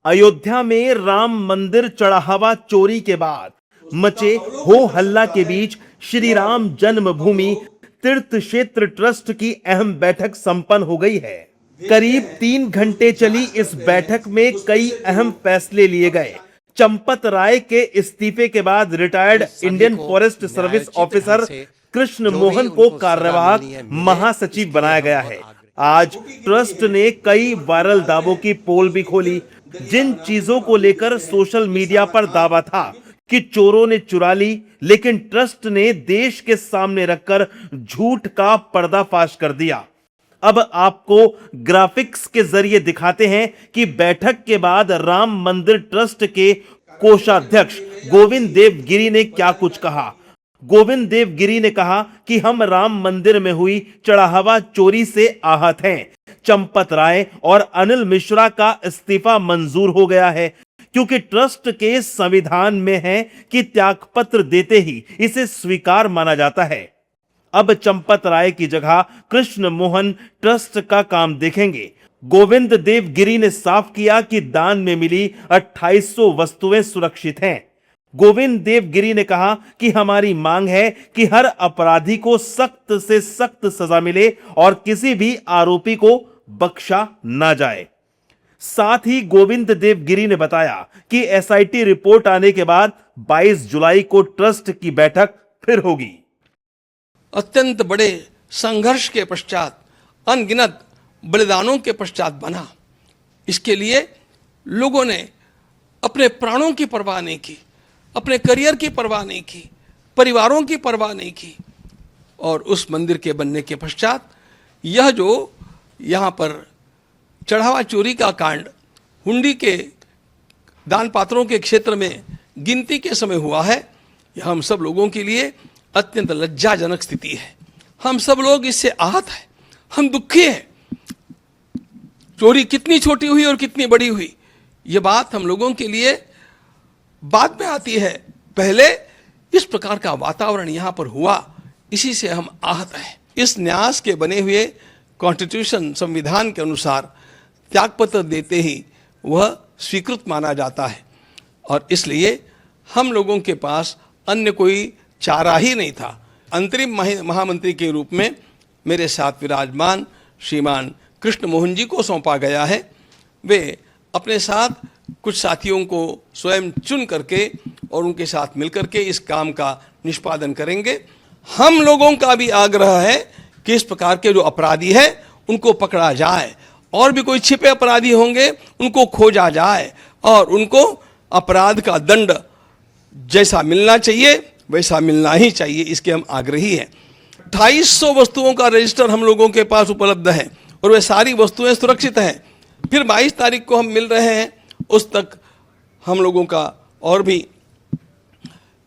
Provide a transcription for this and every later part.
अयोध्या में राम मंदिर चढ़ावा चोरी के बाद मचे हो हल्ला के बीच श्री राम जन्मभूमि तीर्थ क्षेत्र ट्रस्ट की अहम बैठक संपन्न हो गई है। करीब 3 घंटे चली इस बैठक में कई अहम फैसले लिए गए। चंपत राय के इस्तीफे के बाद retired Indian forest service officer Krishna Mohan को कार्यवाहक महासचिव बनाया गया है। आज ट्रस्ट ने कई वायरल दावों की पोल भी खोली। जिन चीजों को लेकर सोशल मीडिया पर दावा था कि चोरों ने चुरा ली, लेकिन ट्रस्ट ने देश के सामने रखकर झूठ का पर्दाफाश कर दिया। अब आपको ग्राफिक्स के जरिए दिखाते हैं कि बैठक के बाद राम मंदिर ट्रस्ट के कोषाध्यक्ष गोविंद देव गिरी ने क्या कुछ कहा। गोविंद देव गिरी ने कहा कि हम राम मंदिर में हुई चढ़ावा चोरी से आहत हैं। चंपत राय और अनिल मिश्रा का इस्तीफा मंजूर हो गया है, क्योंकि ट्रस्ट के संविधान में है कि त्यागपत्र देते ही इसे स्वीकार माना जाता है। अब चंपत राय की जगह कृष्ण मोहन ट्रस्ट का काम देखेंगे। गोविंद देव गिरी ने साफ किया कि दान में मिली 2800 वस्तुएं सुरक्षित हैं। गोविंद देव गिरी ने कहा कि हमारी मांग है कि हर अपराधी को सख्त से सख्त सजा मिले और किसी भी आरोपी को बख्शा ना जाए। साथ ही गोविंद देव गिरी ने बताया कि एसआईटी रिपोर्ट आने के बाद 22 जुलाई को ट्रस्ट की बैठक फिर होगी। अत्यंत बड़े संघर्ष के पश्चात, अनगिनत बलिदानों के पश्चात बना। इसके लिए लोगों ने अपने प्राणों की परवाह नहीं की, अपने करियर की परवाह नहीं की, परिवारों की परवाह नहीं की। और उस मंदिर के बनने के पश्चात यह जो यहाँ पर चढ़ावा चोरी का कांड हुंडी के दान पात्रों के क्षेत्र में गिनती के समय हुआ है, यह हम सब लोगों के लिए अत्यंत लज्जाजनक स्थिति है। हम सब लोग इससे आहत हैं, हम दुखी हैं। चोरी कितनी छोटी हुई और कितनी बड़ी हुई, यह बात हम लोगों के लिए बाद में आती है। पहले इस प्रकार का वातावरण यहाँ पर हुआ, इसी से हम आहत हैं। इस न्यास के बने हुए कॉन्स्टिट्यूशन संविधान के अनुसार त्यागपत्र देते ही वह स्वीकृत माना जाता है, और इसलिए हम लोगों के पास अन्य कोई चारा ही नहीं था। अंतरिम महामंत्री के रूप में मेरे साथ विराजमान श्रीमान कृष्ण मोहन जी को सौंपा गया है। वे अपने साथ कुछ साथियों को स्वयं चुन करके और उनके साथ मिलकर के इस काम का निष्पादन करेंगे। हम लोगों का भी आग्रह है कि इस प्रकार के जो अपराधी हैं उनको पकड़ा जाए, और भी कोई छिपे अपराधी होंगे उनको खोजा जाए, और उनको अपराध का दंड जैसा मिलना चाहिए वैसा मिलना ही चाहिए, इसके हम आग्रही हैं। 2800 वस्तुओं का रजिस्टर हम लोगों के पास उपलब्ध है और वे सारी वस्तुएं सुरक्षित हैं। फिर 22 तारीख को हम मिल रहे हैं, उस तक हम लोगों का और भी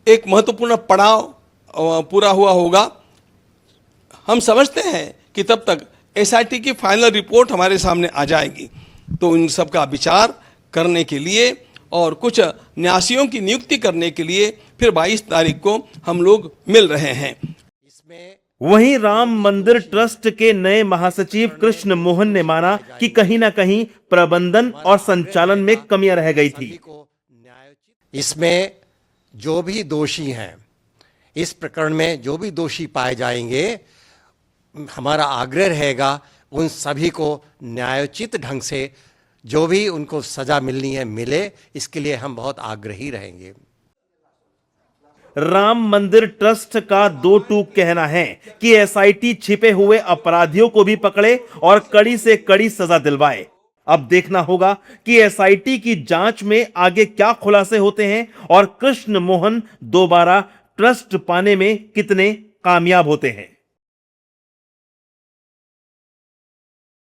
एक महत्वपूर्ण पड़ाव पूरा हुआ होगा। हम समझते हैं कि तब तक एसआईटी की फाइनल रिपोर्ट हमारे सामने आ जाएगी, तो इन सब का विचार करने के लिए और कुछ न्यासियों की नियुक्ति करने के लिए फिर 22 तारीख को हम लोग मिल रहे हैं। वहीं राम मंदिर ट्रस्ट के नए महासचिव कृष्ण मोहन ने माना कि कहीं ना कहीं प्रबंधन और संचालन में कमियां रह गई थी। इसमें जो भी दोषी हैं, इस प्रकरण में जो भी दोषी पाए जाएंगे, हमारा आग्रह रहेगा उन सभी को न्यायोचित ढंग से जो भी उनको सजा मिलनी है मिले। इसके लिए हम बहुत आग्रही रहेंगे। राम मंदिर ट्रस्ट का 2 टूक कहना है कि एसआईटी छिपे हुए अपराधियों को भी पकड़े और कड़ी से कड़ी सजा दिलवाए। अब देखना होगा कि एसआईटी की जांच में आगे क्या खुलासे होते हैं और कृष्ण मोहन दोबारा ट्रस्ट पाने में कितने कामयाब होते हैं।